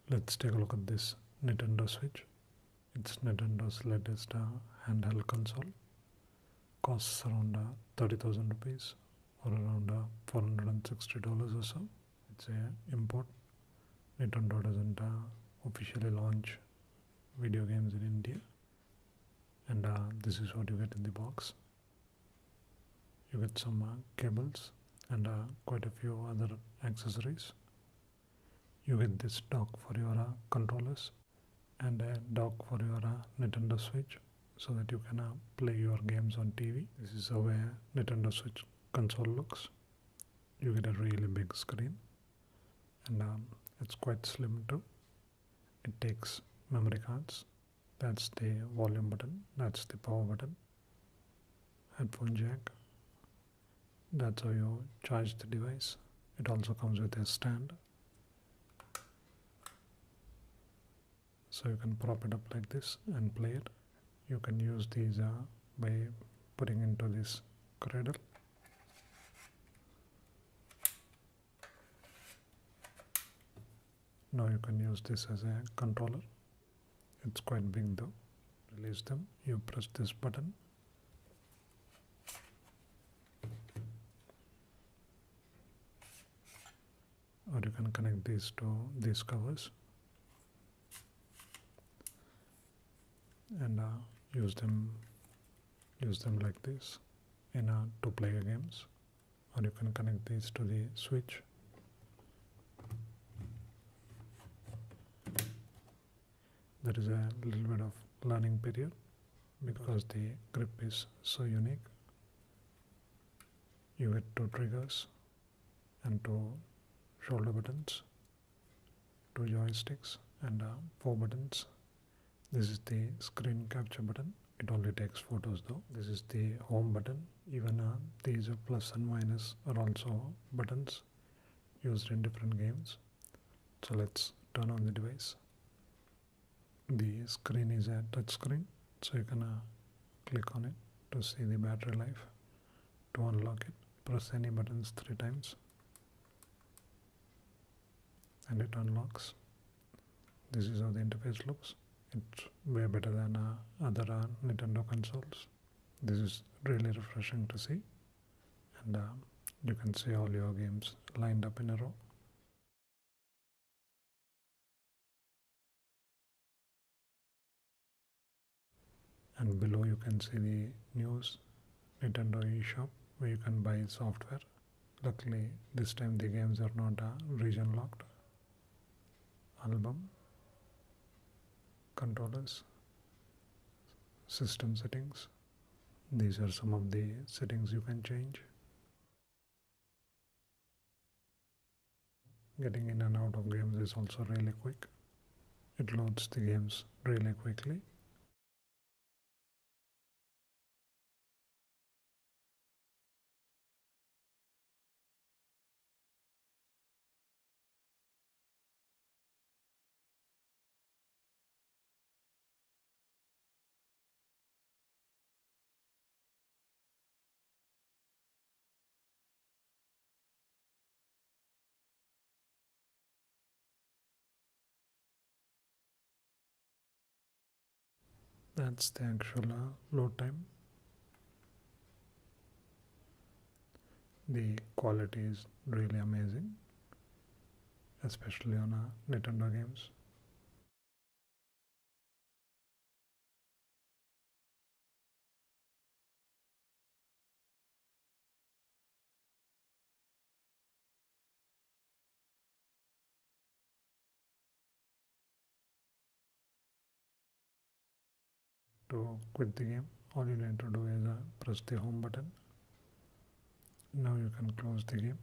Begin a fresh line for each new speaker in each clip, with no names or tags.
Let's take a look at this Nintendo Switch. It's Nintendo's latest handheld console. Costs around 30,000 rupees or around $460 or so. It's a import. Nintendo doesn't officially launch video games in India. And this is what you get in the box. You get some cables and quite a few other accessories. You get this dock for your controllers and a dock for your Nintendo Switch so that you can play your games on TV. This is how a Nintendo Switch console looks. You get a really big screen and it's quite slim too. It takes memory cards. That's the volume button, that's the power button, headphone jack. That's how you charge the device. It also comes with a stand, so you can prop it up like this and play it. You can use these by putting into this cradle. Now you can use this as a controller. It's quite big though. Release them. You press this button. Or you can connect these to these covers and use them like this in to play games. Or you can connect these to the Switch. There is a little bit of learning period because the grip is so unique. You get 2 triggers and 2 shoulder buttons, 2 joysticks and 4 buttons. This is the screen capture button. It only takes photos though. This is the home button. Even these plus and minus are also buttons used in different games. So let's turn on the device. The screen is a touch screen, so you can click on it to see the battery life. To unlock it, press any buttons 3 times and it unlocks. This is how the interface looks. It's way better than other Nintendo consoles. This is really refreshing to see, and you can see all your games lined up in a row. And below you can see the news, Nintendo eShop, where you can buy software. Luckily this time the games are not region locked. Album, controllers, system settings. These are some of the settings you can change. Getting in and out of games is also really quick. It loads the games really quickly. That's the actual load time. The quality is really amazing, especially on Nintendo games. To quit the game, all you need to do is press the home button. Now you can close the game.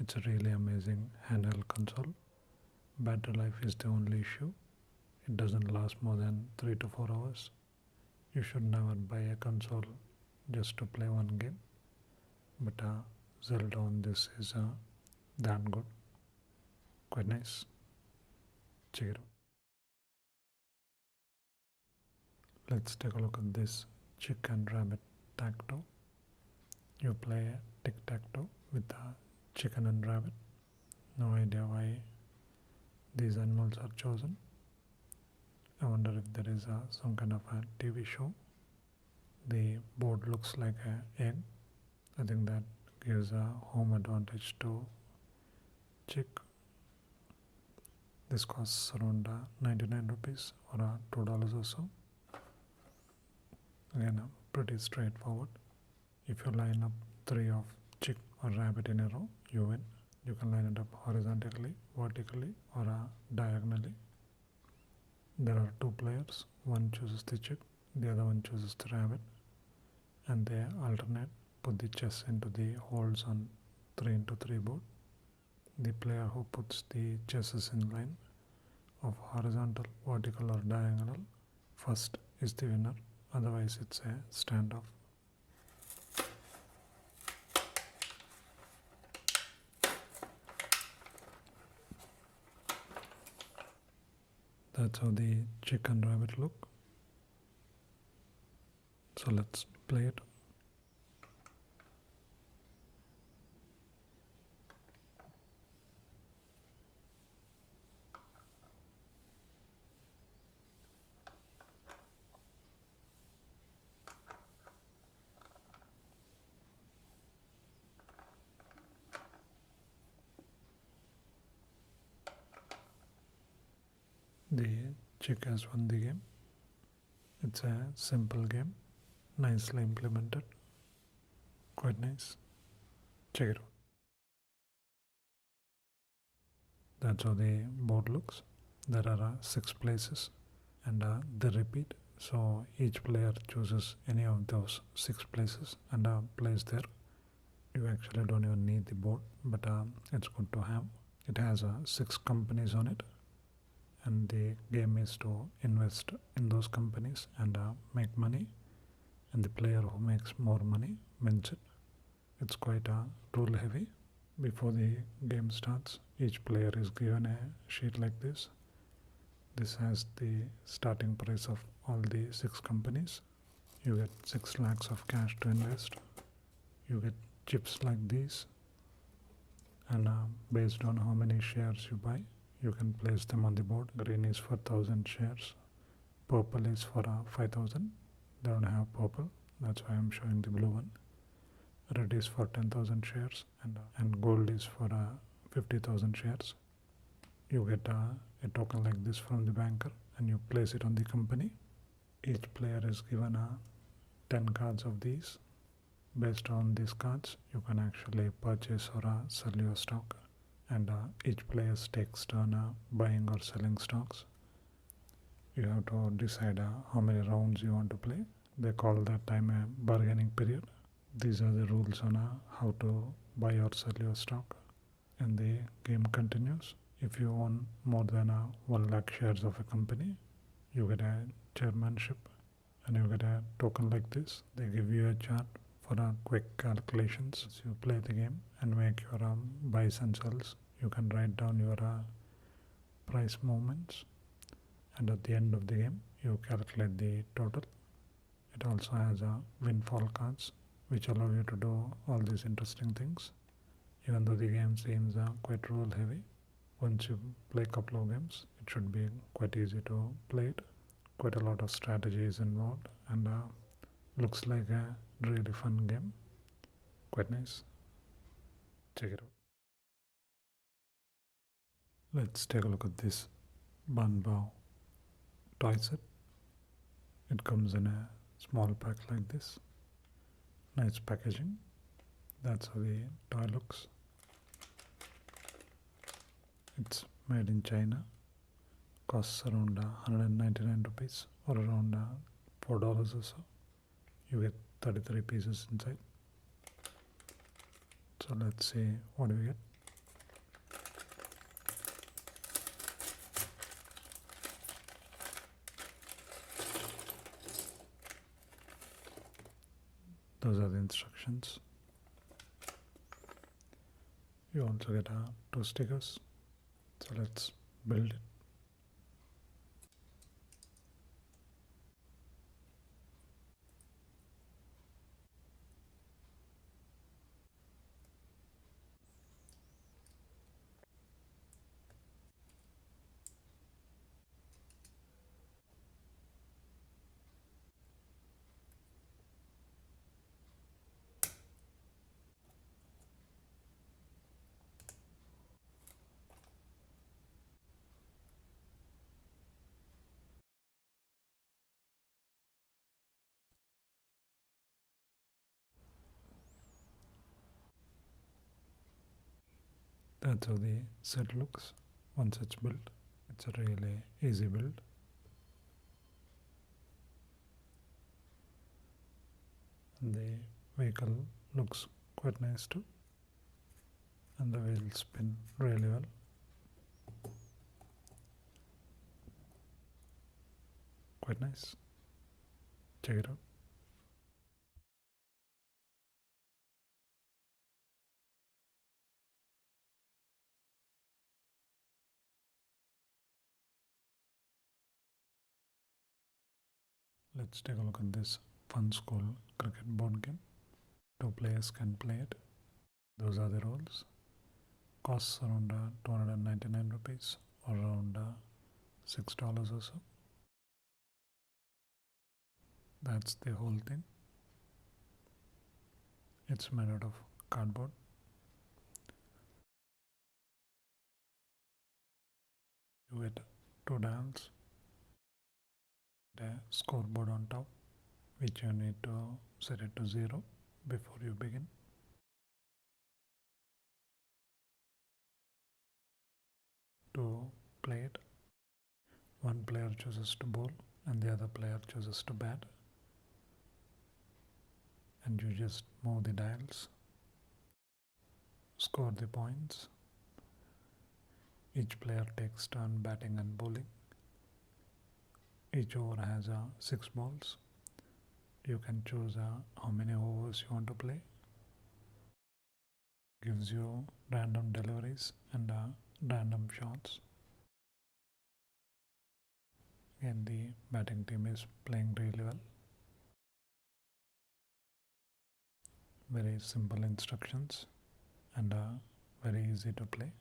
It's a really amazing handheld console. Battery life is the only issue. It doesn't last more than 3 to 4 hours. You should never buy a console just to play one game. But Zelda on this is damn good, quite nice. Check it out. Let's take a look at this chicken rabbit tac toe. You play tic-tac-toe with the chicken and rabbit. No idea why these animals are chosen. I wonder if there is some kind of a TV show. The board looks like an egg. I think that gives a home advantage to chick. This costs around 99 rupees or $2 or so. Again, pretty straightforward. If you line up 3 of chick or rabbit in a row, you win. You can line it up horizontally, vertically, or diagonally. There are 2 players. One chooses the chick, the other one chooses the rabbit, and they alternate. Put the chess into the holes on 3x3 board. The player who puts the chesses in line of horizontal, vertical, or diagonal first is the winner. Otherwise, it's a standoff. That's how the chicken rabbit look. So let's play it. The chick has won the game. It's a simple game, nicely implemented, quite nice. Check it out. That's how the board looks. There are 6 places and they repeat. So each player chooses any of those 6 places and plays there. You actually don't even need the board, but it's good to have. It has 6 companies on it. And the game is to invest in those companies and make money, and the player who makes more money wins it. It's quite rule heavy. Before the game starts, each player is given a sheet like this. This has the starting price of all the 6 companies. You get 6 lakhs of cash to invest. You get chips like these, and based on how many shares you buy, you can place them on the board. Green is for 1000 shares, purple is for 5000. They don't have purple, that's why I'm showing the blue one. Red is for 10,000 shares, and gold is for 50,000 shares. You get a token like this from the banker and you place it on the company. Each player is given 10 cards of these. Based on these cards, you can actually purchase or sell your stock. And each player takes turn buying or selling stocks. You have to decide how many rounds you want to play. They call that time a bargaining period. These are the rules on how to buy or sell your stock. And the game continues. If you own more than 1 lakh shares of a company, you get a chairmanship and you get a token like this. They give you a chart for quick calculations. As you play the game and make your buys and sells, you can write down your price movements, and at the end of the game you calculate the total. It also has windfall cards which allow you to do all these interesting things. Even though the game seems quite rule heavy, once you play a couple of games it should be quite easy to play it. Quite a lot of strategy is involved, and looks like a really fun game. Quite nice. Check it out. Let's take a look at this Banbao toy set. It comes in a small pack like this. Nice packaging. That's how the toy looks. It's made in China. Costs around 199 rupees or around $4 or so. You get 33 pieces inside. So let's see what we get. Those are the instructions. You also get 2 stickers. So let's build it. That's how the set looks once it's built. It's a really easy build. And the vehicle looks quite nice too. And the wheels spin really well. Quite nice. Check it out. Let's take a look at this Funskool cricket board game. 2 players can play it. Those are the rules. Costs around 299 rupees or around $6 or so. That's the whole thing. It's made out of cardboard. You get 2 dials, a scoreboard on top, which you need to set it to 0 before you begin. To play it, one player chooses to bowl and the other player chooses to bat, and you just move the dials, score the points. Each player takes turn batting and bowling. Each over has 6 balls. You can choose how many overs you want to play. Gives you random deliveries and random shots. Again, the batting team is playing really well. Very simple instructions and very easy to play.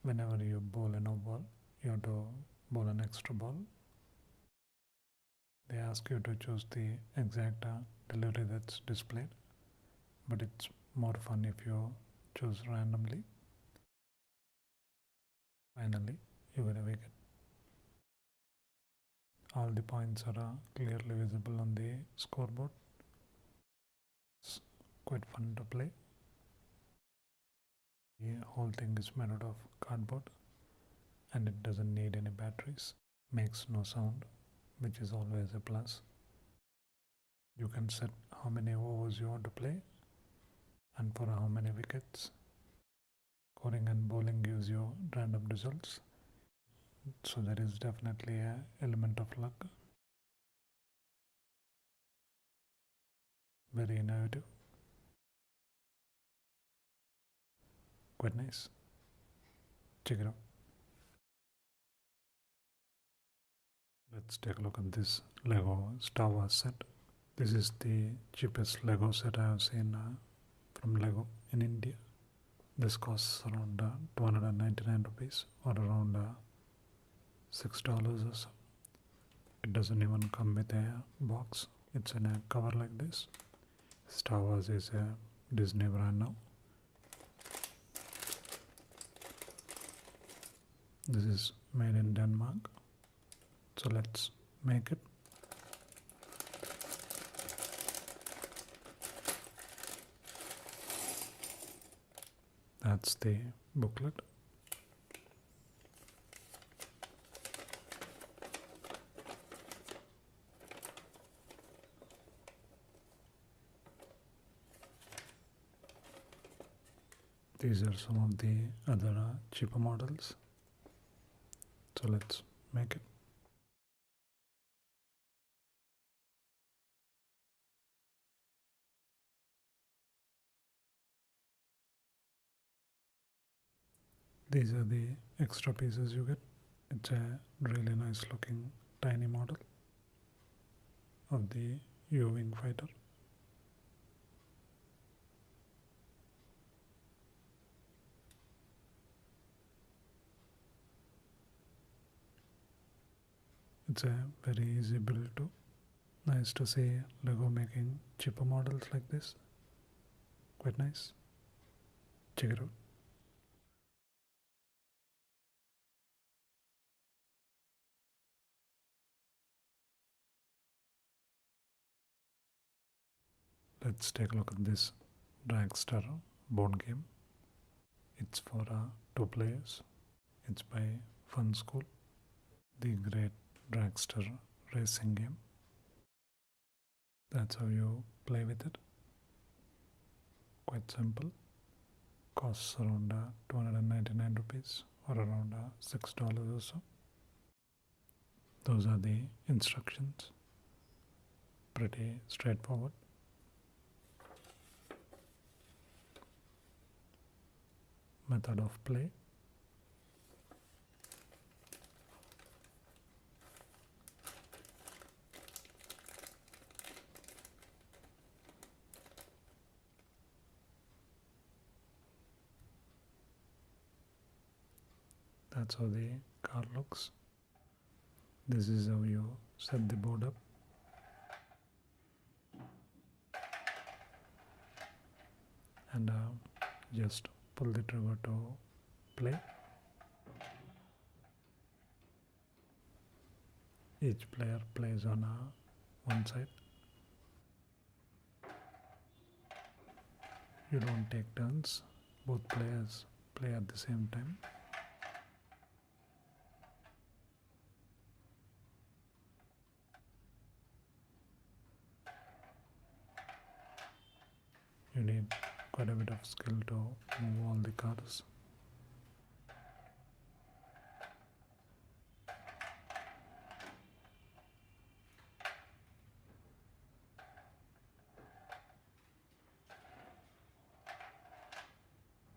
Whenever you bowl a no ball, you have to bowl an extra ball. They ask you to choose the exact delivery that's displayed, but it's more fun if you choose randomly. Finally, you get a wicket. All the points are clearly visible on the scoreboard. It's quite fun to play. The whole thing is made out of cardboard and it doesn't need any batteries. Makes no sound, which is always a plus. You can set how many overs you want to play and for how many wickets. Scoring and bowling gives you random results, so there is definitely an element of luck. Very innovative. Quite nice. Check it out. Let's take a look at this Lego Star Wars set. This is the cheapest Lego set I have seen from Lego in India. This costs around 299 rupees or around $6 or so. It doesn't even come with a box. It's in a cover like this. Star Wars is a Disney brand now. This is made in Denmark. So let's make it. That's the booklet. These are some of the other cheaper models. So let's make it. These are the extra pieces you get. It's a really nice looking tiny model of the U-Wing fighter. It's a very easy build too. Nice to see Lego making cheaper models like this. Quite nice. Check it out. Let's take a look at this Dragster board game. It's for 2 players. It's by Funskool, the great Dragster racing game. That's how you play with it. Quite simple. Costs around 299 rupees or around $6 or so. Those are the instructions. Pretty straightforward. Method of play. That's how the car looks. This is how you set the board up. And just pull the trigger to play. Each player plays on one side. You don't take turns. Both players play at the same time. You need quite a bit of skill to move all the cars.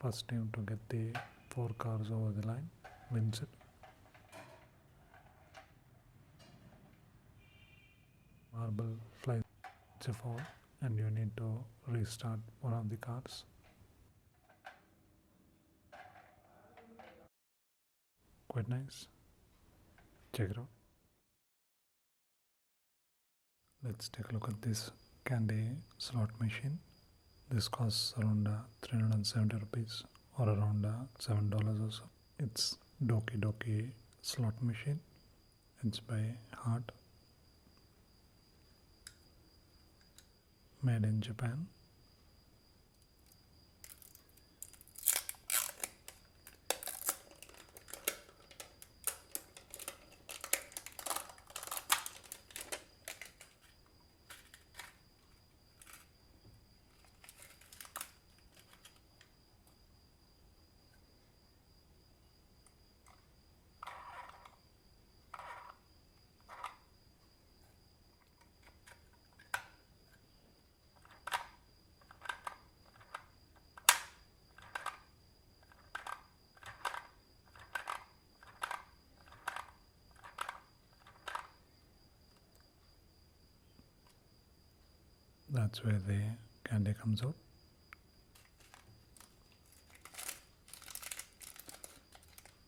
First team to get the 4 cars over the line wins it. Marble flies, it's a foul, and you need to restart one of the cars. Quite nice. Check it out. Let's take a look at this candy slot machine. This costs around 370 rupees or around $7 or so. It's Doki Doki slot machine. It's by Heart. Made in Japan. That's where the candy comes out.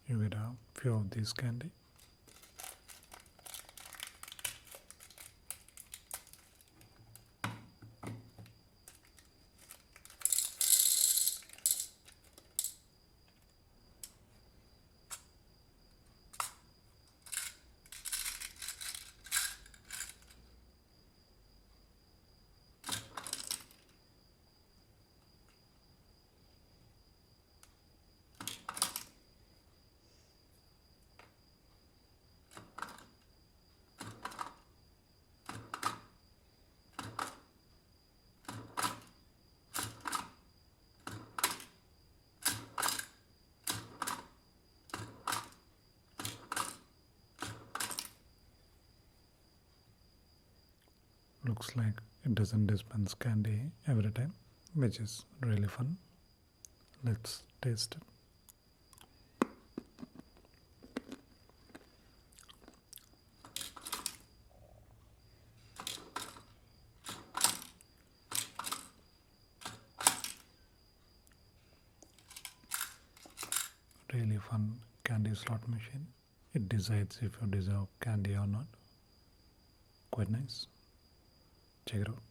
You get a few of these candy. Looks like it doesn't dispense candy every time, which is really fun. Let's taste it. really fun candy slot machine. It decides if you deserve candy or not. Quite nice. Check it out.